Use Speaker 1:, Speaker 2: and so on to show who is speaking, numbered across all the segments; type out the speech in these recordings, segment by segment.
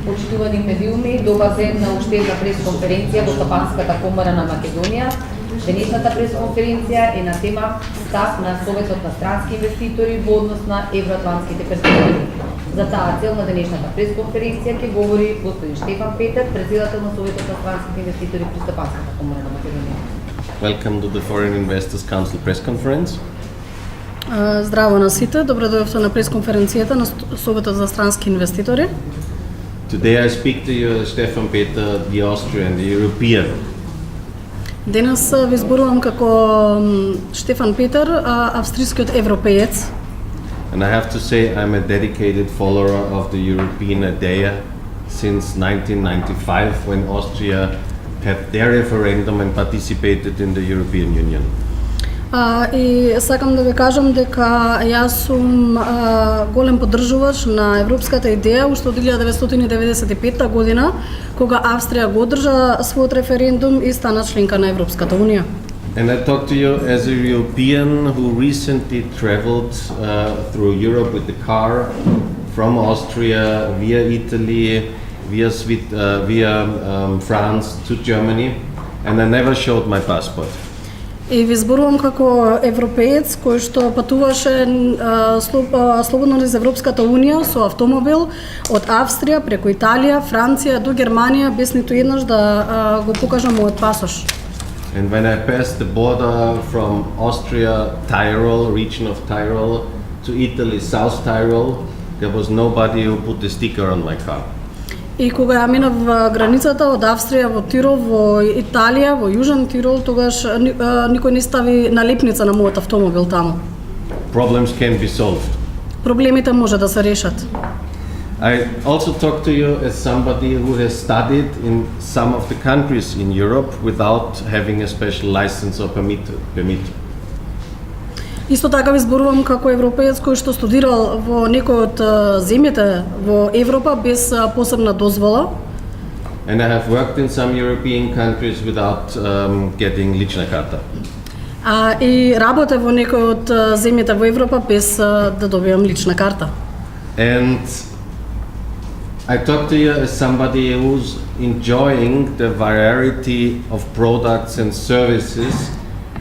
Speaker 1: Почитувани медиуми, добазена уште една пресконференција во Стопанската комора на Македонија. Денешната пресконференција е на тема став на Советот на странски инвеститори во однос на евроатлантските перспективи. За таа цел на денешната пресконференција ќе говори господин Штефан Петер, председател на Советот на странските инвеститори при Стопанската комора на Македонија.
Speaker 2: Welcome to the Foreign Investors Council press conference.
Speaker 3: Здраво на сите, добро дојдовте на пресконференцијата на Советот за странски инвеститори.
Speaker 2: Today I speak to you, Stefan Peter, the Austrian, the European.
Speaker 3: Денес ви зборувам како Штефан Петер, австрискиот европеец.
Speaker 2: And I have to say I'm a dedicated follower of the European idea since 1995 when Austria had their referendum and participated in the European Union.
Speaker 3: И сакам да ви кажам дека јас сум голем поддржувач на европската идеја уште од 1995 година, кога Австрија го одржа својот референдум и стана членка на Европската унија.
Speaker 2: And I talk to you as a European who recently traveled through Europe with the car from Austria via Italy, via France to Germany, and I never showed my passport.
Speaker 3: И ви зборувам како европеец кој што патуваше слободно низ Европската унија со автомобил од Австрија преку Италија, Франција до Германија без ниту еднаш да го покажам мојот пасош.
Speaker 2: And when I passed the border from Austria, Tyrol, region of Tyrol, to Italy, South Tyrol, there was nobody who put a sticker on my car.
Speaker 3: И кога ја минав границата од Австрија во Тирол, во Италија, во Јужен Тирол, тогаш никој не стави налепница на мојот автомобил таму.
Speaker 2: Problems can be solved.
Speaker 3: Проблемите може да се решат.
Speaker 2: I also talk to you as somebody who has studied in some of the countries in Europe without having a special license or permit.
Speaker 3: Исто така ви зборувам како европеец кој што студирал во некој од земјите во Европа без посебна дозвола.
Speaker 2: And I have worked in some European countries without getting лична карта.
Speaker 3: И работев во некој од земјите во Европа без да добиам лична карта.
Speaker 2: And I talk to you as somebody who's enjoying the variety of products and services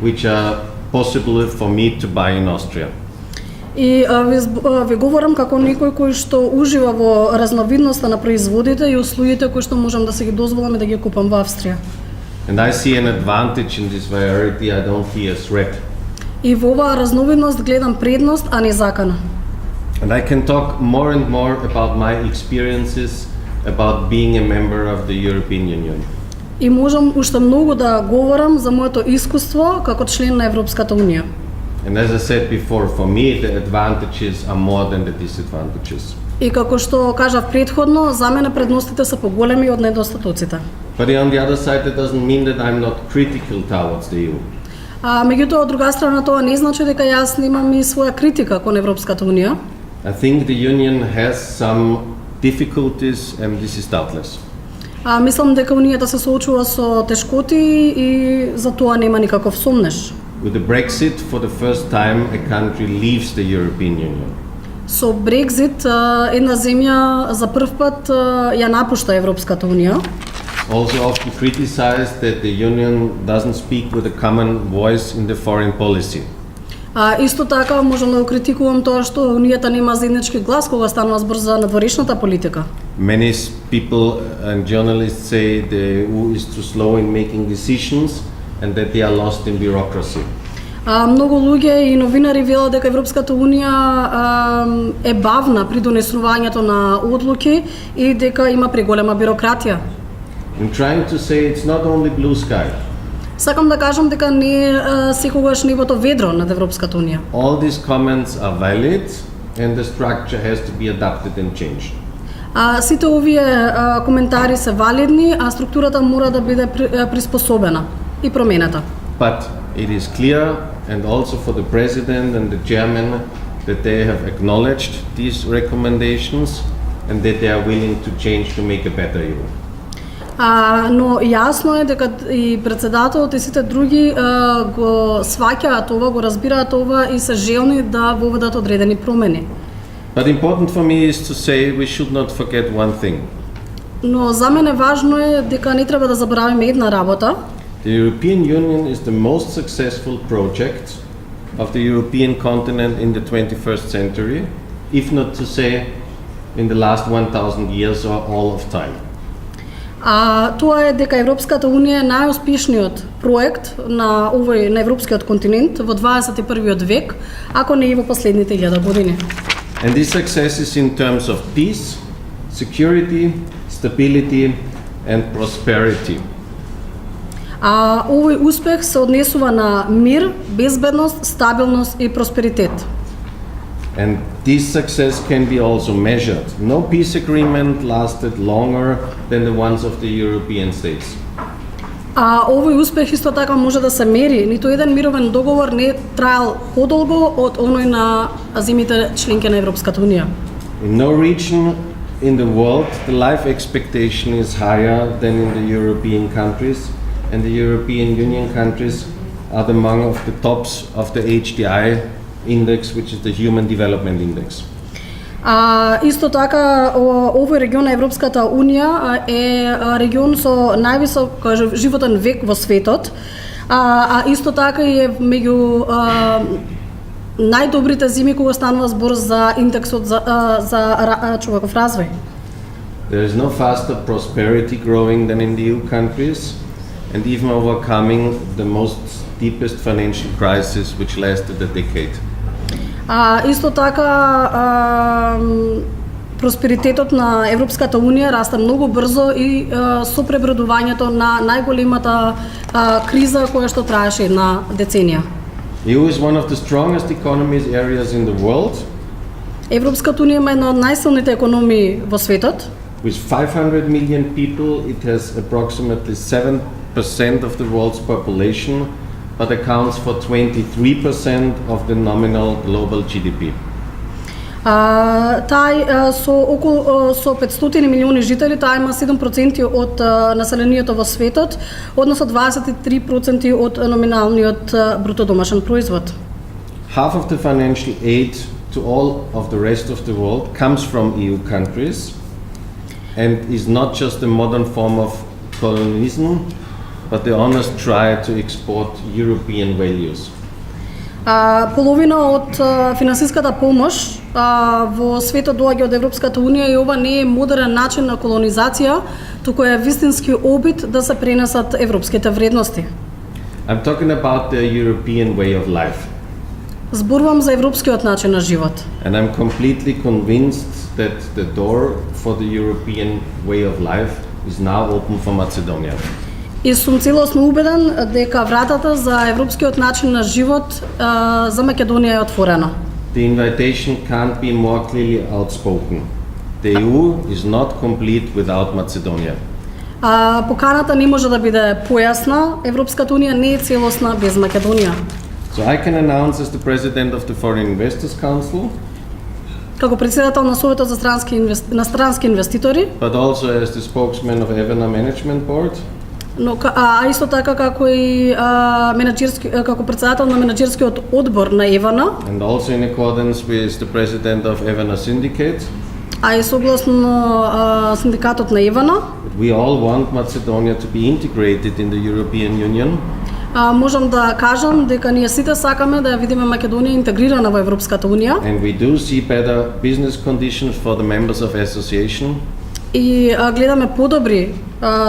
Speaker 2: which are possible for me to buy in Austria.
Speaker 3: И ви говорам како некој кој што ужива во разновидноста на производите и услугите кои што можам да се ги дозволам и да ги купам во Австрија.
Speaker 2: And I see an advantage in this variety, I don't see a threat.
Speaker 3: И во оваа разновидност гледам предност, а не закана.
Speaker 2: And I can talk more and more about my experiences about being a member of the European Union.
Speaker 3: И можам уште многу да говорам за моето искуство како член на Европската унија.
Speaker 2: And as I said before, for me the advantages are more than the disadvantages.
Speaker 3: И како што кажав претходно, за мене предностите се поголеми од недостатоците.
Speaker 2: But on the other side, that doesn't mean that I'm not critical towards the EU.
Speaker 3: Меѓутоа, од друга страна, тоа не значи дека јас немам и своја критика кон Европската унија.
Speaker 2: I think the Union has some difficulties, and this is doubtless.
Speaker 3: Мислам дека унијата се соочува со тешкоти и за тоа нема никаков сомнеш.
Speaker 2: With the Brexit, for the first time, a country leaves the European Union.
Speaker 3: Со Брекзит, една земја за прв пат ја напушта Европската унија.
Speaker 2: Also often criticized that the Union doesn't speak with a common voice in the foreign policy.
Speaker 3: Исто така можам да го критикувам тоа што унијата нема заеднички глас кога станува збор за надворешната политика.
Speaker 2: Many people and journalists say the EU is too slow in making decisions and that they are lost in bureaucracy.
Speaker 3: Многу луѓе и новинари велат дека Европската унија е бавна при донесувањето на одлуки и дека има преголема бирократија.
Speaker 2: I'm trying to say it's not only blue sky.
Speaker 3: Сакам да кажам дека не секогаш небото ведро над Европската унија.
Speaker 2: All these comments are valid and the structure has to be adapted and changed.
Speaker 3: Сите овие коментари се валидни, а структурата мора да биде приспособена и променета.
Speaker 2: But it is clear, and also for the President and the Chairman, that they have acknowledged these recommendations and that they are willing to change to make a better EU.
Speaker 3: Но јасно е дека и председателот и сите други го сваќаат ова, го разбираат ова и се желни да воведат одредени промени.
Speaker 2: But important for me is to say we should not forget one thing.
Speaker 3: Но за мене важно е дека не треба да забораваме една работа.
Speaker 2: The European Union is the most successful project of the European continent in the 21st century, if not to say in the last 1000 years or all of time.
Speaker 3: А тоа е дека Европската унија е најуспешниот проект на европскиот континент во 21 век, ако не и во последните 1000 години.
Speaker 2: And this success is in terms of peace, security, stability and prosperity.
Speaker 3: А овој успех се однесува на мир, безбедност, стабилност и просперитет.
Speaker 2: And this success can be also measured. No peace agreement lasted longer than the ones of the European states.
Speaker 3: А овој успех исто така може да се мери. Ниту еден мировен договор не траел подолго од оној на земјите членки на Европската унија.
Speaker 2: In no region in the world the life expectation is higher than in the European countries, and the European Union countries are among of the tops of the HDI index, which is the Human Development Index.
Speaker 3: Исто така, овој регион на Европската унија е регион со највисок животен век во светот, исто така и е меѓу најдобрите земји кога станува збор за индексот за човеков развој.
Speaker 2: There is no faster prosperity growing than in the EU countries, and even overcoming the most deepest financial crisis which lasted a decade.
Speaker 3: Исто така, просперитетот на Европската унија расте многу брзо и со пребродувањето на најголемата криза која што траеше една деценија.
Speaker 2: EU is one of the strongest economies areas in the world.
Speaker 3: Европската унија има една од најсилните економии во светот.
Speaker 2: With 500 million people, it has approximately 7% of the world's population, but accounts for 23% of the nominal global GDP.
Speaker 3: Тај со 500 милиони жители, таа има 7% од населението во светот, односно 23% од номиналниот бруто домашен производ.
Speaker 2: Half of the financial aid to all of the rest of the world comes from EU countries and is not just a modern form of colonialism, but the honest try to export European values.
Speaker 3: Половина од финансиската помош во светот доаѓа од Европската унија и ова не е модерен начин на колонизација, туку е вистински обид да се пренесат европските вредности.
Speaker 2: I'm talking about the European way of life.
Speaker 3: Зборувам за европскиот начин на живот.
Speaker 2: And I'm completely convinced that the door for the European way of life is now open for Macedonia.
Speaker 3: И сум целосно убеден дека вратата за европскиот начин на живот за Македонија е отворена.
Speaker 2: The invitation can't be more clearly outspoken. The EU is not complete without Macedonia.
Speaker 3: Поканата не може да биде појасна. Европската унија не е целосна без Македонија.
Speaker 2: So I can announce as the president of the Foreign Investors Council,
Speaker 3: како председател на Советот за странски инвеститори,
Speaker 2: but also as the spokesman of Evena Management Board,
Speaker 3: но исто така како и како председател на менаџерскиот одбор на Евана,
Speaker 2: and also in accordance with the president of Evena Syndicate,
Speaker 3: и согласно синдикатот на Евана,
Speaker 2: we all want Macedonia to be integrated in the European Union.
Speaker 3: Можам да кажам дека ние сите сакаме да ја видиме Македонија интегрирана во Европската унија.
Speaker 2: And we do see better business conditions for the members of association.
Speaker 3: И гледаме подобри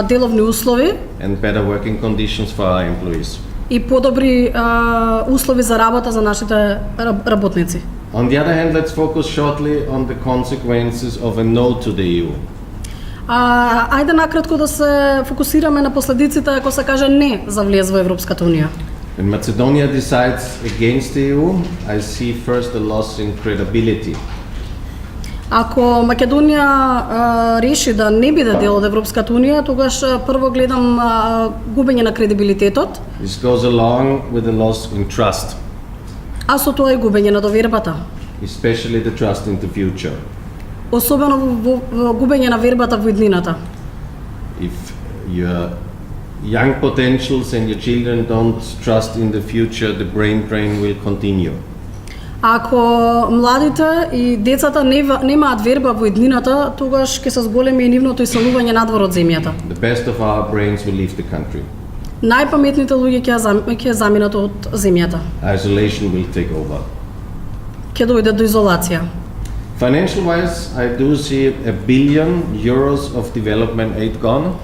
Speaker 3: деловни услови.
Speaker 2: And better working conditions for our employees.
Speaker 3: И подобри услови за работа за нашите работници.
Speaker 2: On the other hand, let's focus shortly on the consequences of a no to the EU.
Speaker 3: Ајде накратко да се фокусираме на последиците ако се каже не за влез во Европската унија.
Speaker 2: When Macedonia decides against the EU, I see first a loss in credibility.
Speaker 3: Ако Македонија реши да не биде дел од Европската унија, тогаш прво гледам губење на кредибилитетот.
Speaker 2: This goes along with a loss in trust.
Speaker 3: А со тоа и губење на довербата.
Speaker 2: Especially the trust in the future.
Speaker 3: Особено во губење на вербата во иднината.
Speaker 2: If your young potentials and your children don't trust in the future, the brain drain will continue.
Speaker 3: Ако младите и децата немаат верба во иднината, тогаш ќе се зголеми и нивното иселување надвор од земјата.
Speaker 2: The best of our brains will leave the country.
Speaker 3: Најпаметните луѓе ќе заминат од земјата.
Speaker 2: Isolation will take over.
Speaker 3: Ќе дојде до изолација.
Speaker 2: Financial wise, I do see €1 billion of development aid gone.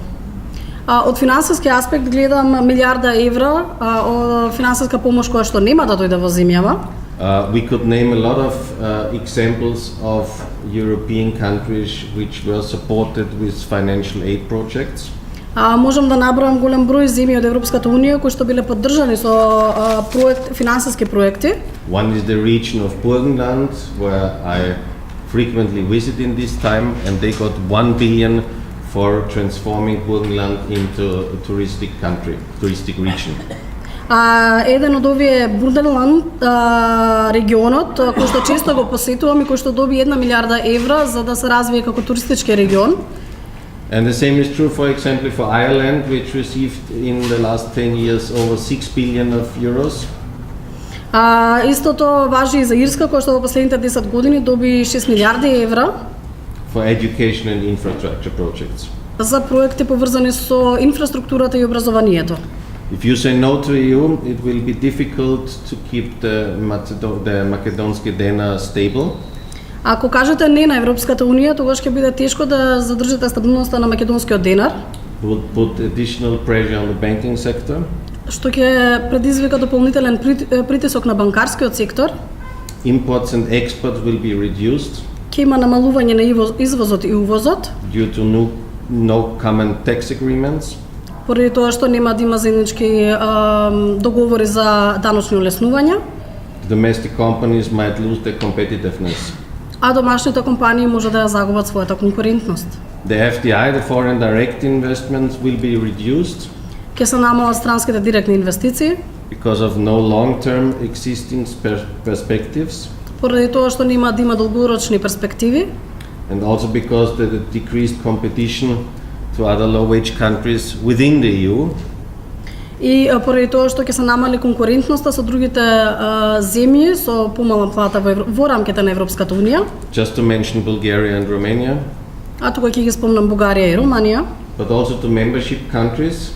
Speaker 3: Од финансиски аспект гледам милиарда евра од финансиска помош која што нема да дојде во земјава.
Speaker 2: We could name a lot of examples of European countries which were supported with financial aid projects.
Speaker 3: Можам да набројам голем број земји од Европската унија кои што биле поддржани со финансиски проекти.
Speaker 2: One is the region of Burgenland, where I frequently visit in this time, and they got 1 billion for transforming Burgenland into a touristic country, touristic region.
Speaker 3: Еден од овие Бургенланд регионот кој што често го посетувам и кој што доби 1 милиарда евра за да се развие како туристички регион.
Speaker 2: And the same is true, for example, for Ireland, which received in the last 10 years over 6 billion of euros.
Speaker 3: Истото важи и за Ирска, која што во последните 10 години доби 6 милиарди евра
Speaker 2: for education and infrastructure projects.
Speaker 3: За проекти поврзани со инфраструктурата и образованието.
Speaker 2: If you say no to EU, it will be difficult to keep the Macedonski denar stable.
Speaker 3: Ако кажете не на Европската унија, тогаш ќе биде тешко да задржите стабилноста на македонскиот денар.
Speaker 2: Will put additional pressure on the banking sector.
Speaker 3: Што ќе предизвика дополнителен притисок на банкарскиот сектор.
Speaker 2: Imports and exports will be reduced.
Speaker 3: Ќе има намалување на извозот и увозот.
Speaker 2: Due to no common tax agreements.
Speaker 3: Поради тоа што нема да има заеднички договори за даночни олеснувања.
Speaker 2: Domestic companies might lose their competitiveness.
Speaker 3: А домашните компании може да ја загубат својата конкурентност.
Speaker 2: The FDI, the foreign direct investments, will be reduced.
Speaker 3: Ќе се намалат странските директни инвестиции.
Speaker 2: Because of no long-term existing perspectives.
Speaker 3: Поради тоа што нема да има долгорочни перспективи.
Speaker 2: And also because the decreased competition to other low-wage countries within the EU.
Speaker 3: И поради тоа што ќе се намали конкурентноста со другите земји со помала плата во рамките на Европската унија.
Speaker 2: Just to mention Bulgaria and Romania.
Speaker 3: А тука ќе ги спомнам Бугарија и Романија.
Speaker 2: But also to membership countries.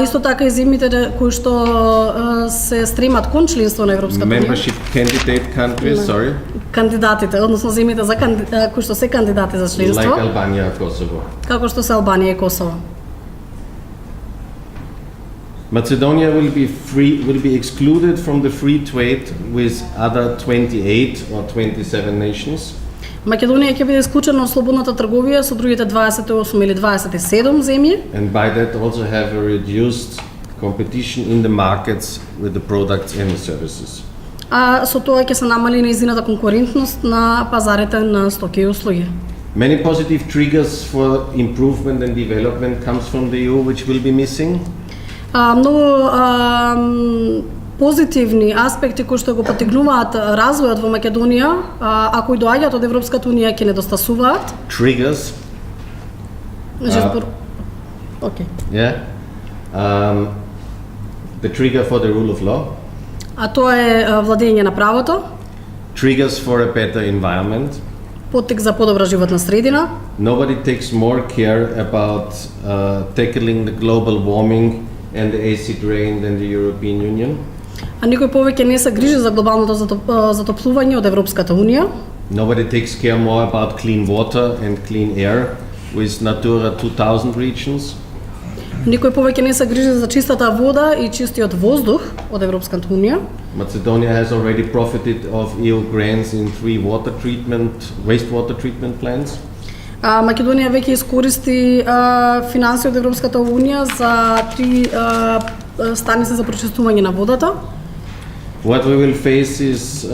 Speaker 3: Исто така и земјите кои што се стремат кон членство на Европската унија.
Speaker 2: Membership candidate countries, sorry.
Speaker 3: Кандидатите, односно земјите за кои што се кандидати за членство.
Speaker 2: Like Albania and Kosovo.
Speaker 3: Како што се Албанија и Косово.
Speaker 2: Macedonia will be excluded from the free trade with other 28 or 27 nations.
Speaker 3: Македонија ќе биде исклучена од слободната трговија со другите 28 или 27 земји.
Speaker 2: And by that also have a reduced competition in the markets with the products and the services.
Speaker 3: Со тоа ќе се намали нејзината конкурентност на пазарите на стоки и услуги.
Speaker 2: Many positive triggers for improvement and development comes from the EU, which will be missing.
Speaker 3: Многу позитивни аспекти кои што го поттикнуваат развојот во Македонија, а кои доаѓаат од Европската унија ќе недостасуваат.
Speaker 2: Triggers.
Speaker 3: Okay.
Speaker 2: Yeah. The trigger for the rule of law.
Speaker 3: А тоа е владење на правото.
Speaker 2: Triggers for a better environment.
Speaker 3: Поттик за подобра животна средина.
Speaker 2: Nobody takes more care about tackling the global warming and the acid rain than the European Union.
Speaker 3: А никој повеќе не се грижи за глобалното затоплување од Европската унија.
Speaker 2: Nobody takes care more about clean water and clean air with Natura 2000 regions.
Speaker 3: Никој повеќе не се грижи за чистата вода и чистиот воздух од Европската унија.
Speaker 2: Macedonia has already profited of EU grants in 3 wastewater treatment plants.
Speaker 3: Македонија веќе искористи финанси од Европската унија за 3 станици за прочистување на водата.
Speaker 2: What we will face is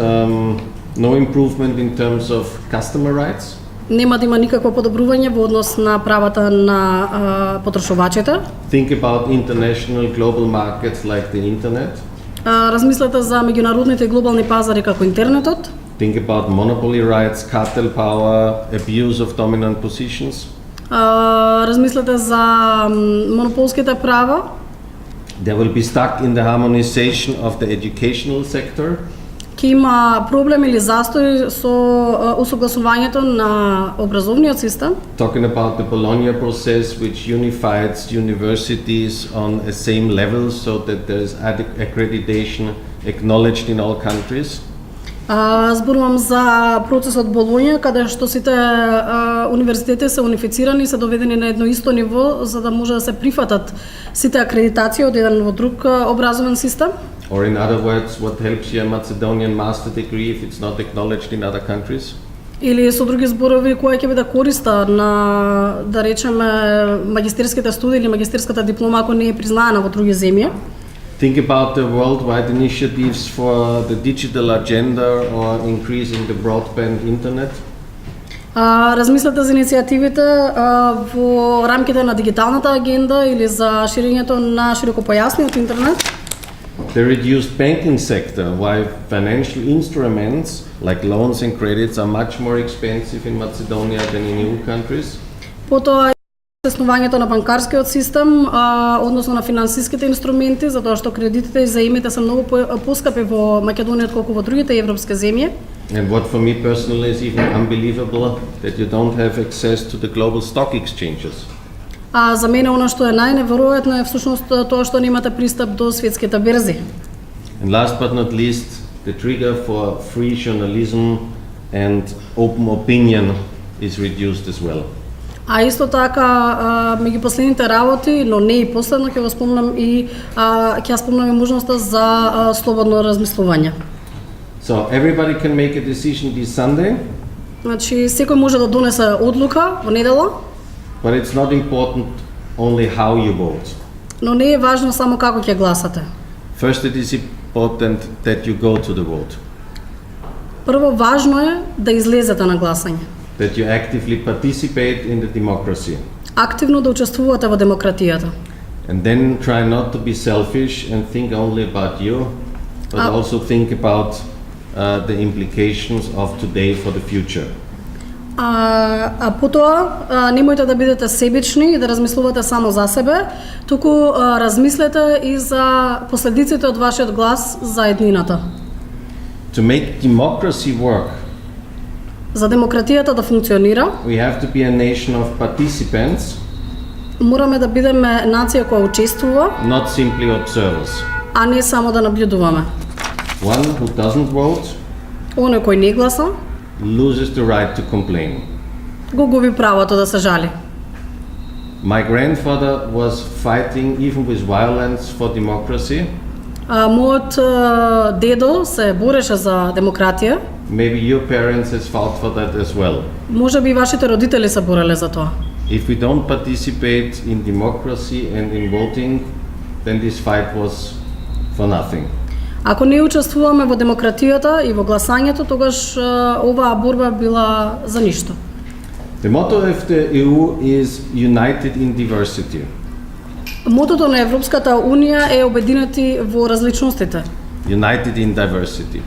Speaker 2: no improvement in terms of customer rights.
Speaker 3: Нема да има никакво подобрување во однос на правата на потрошувачите.
Speaker 2: Think about international global markets like the internet.
Speaker 3: Размислете за меѓународните и глобални пазари како интернетот.
Speaker 2: Think about monopoly rights, cartel power, abuse of dominant positions.
Speaker 3: Размислете за монополските права.
Speaker 2: They will be stuck in the harmonization of the educational sector.
Speaker 3: ќе има проблем или застој со усогласувањето на образовниот систем.
Speaker 2: Talking about the Bologna process, which unified universities on a same level so that there is accreditation acknowledged in all countries.
Speaker 3: Зборувам за процесот Болоња, каде што сите универзитети се унифицирани, се доведени на едно исто ниво, за да може да се прифатат сите акредитации од еден во друг образовен систем.
Speaker 2: Or in other words, what helps you a Macedonian master degree if it's not acknowledged in other countries?
Speaker 3: Или со други зборови, која ќе биде користа на, да rečеме, магистерските студии или магистерската диплома ако не е признаена во други земји.
Speaker 2: Think about the worldwide initiatives for the digital agenda or increasing the broadband internet.
Speaker 3: Размислете за иницијативите во рамките на дигиталната агенда или за ширењето на широкопојасниот интернет.
Speaker 2: The reduced banking sector, why financial instruments like loans and credits are much more expensive in Macedonia than in EU countries.
Speaker 3: Потоа стеснувањето на банкарскиот систем, односно на финансиските инструменти, затоа што кредитите и заемите се многу поскапи во Македонија отколку во другите европски земји.
Speaker 2: And what for me personally is even unbelievable, that you don't have access to the global stock exchanges.
Speaker 3: За мене она што е најневеројатно е всушност тоа што немате пристап до светските берзи.
Speaker 2: And last but not least, the trigger for free journalism and open opinion is reduced as well.
Speaker 3: А исто така, меѓу последните работи, но не и последно, ќе го спомнам и ќе спомнам и можноста за слободно размислување.
Speaker 2: So everybody can make a decision this Sunday,
Speaker 3: Значи, секој може да донесе одлука во недела,
Speaker 2: but it's not important only how you vote.
Speaker 3: но не е важно само како ќе гласате.
Speaker 2: First, it is important that you go to the vote,
Speaker 3: Прво, важно е да излезете на гласање.
Speaker 2: that you actively participate in the democracy.
Speaker 3: Активно да учествувате во демократијата.
Speaker 2: And then try not to be selfish and think only about you, but also think about the implications of today for the future.
Speaker 3: Потоа, немојте да бидете себични и да размислувате само за себе, туку размислете и за последиците од вашиот глас за еднината.
Speaker 2: To make democracy work,
Speaker 3: За демократијата да функционира,
Speaker 2: we have to be a nation of participants,
Speaker 3: мораме да бидеме нација која учествува,
Speaker 2: not simply observers.
Speaker 3: а не само да наблюдуваме.
Speaker 2: One who doesn't vote
Speaker 3: Оној кој не гласа,
Speaker 2: loses the right to complain.
Speaker 3: го губи правото да се жали.
Speaker 2: My grandfather was fighting, even with violence, for democracy.
Speaker 3: Мојот дедо се бореше за демократија.
Speaker 2: Maybe your parents has fought for that as well.
Speaker 3: Може би вашите родители се бореле за тоа.
Speaker 2: If we don't participate in democracy and in voting, then this fight was for nothing.
Speaker 3: Ако не учествуваме во демократијата и во гласањето, тогаш оваа борба била за ништо.
Speaker 2: The motto of the EU is United in Diversity.
Speaker 3: Мотото на Европската Унија е обединети во различностите.
Speaker 2: United in Diversity.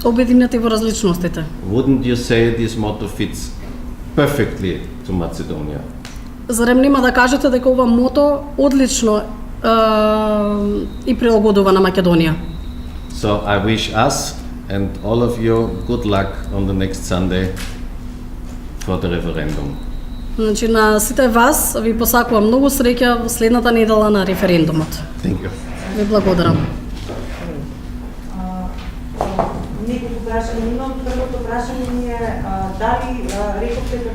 Speaker 3: Обединети во различностите.
Speaker 2: Wouldn't you say this motto fits perfectly to Macedonia?
Speaker 3: Зарем нема да кажете дека ова мото одлично и прилагодува на Македонија?
Speaker 2: So I wish us and all of you good luck on the next Sunday for the referendum.
Speaker 3: Значи, на сите вас ви посакувам многу среќа во следната недела на референдумот.
Speaker 2: Thank you.
Speaker 3: Ви благодарам.
Speaker 4: Неколку прашања имам. Првото прашање ми е дали рековте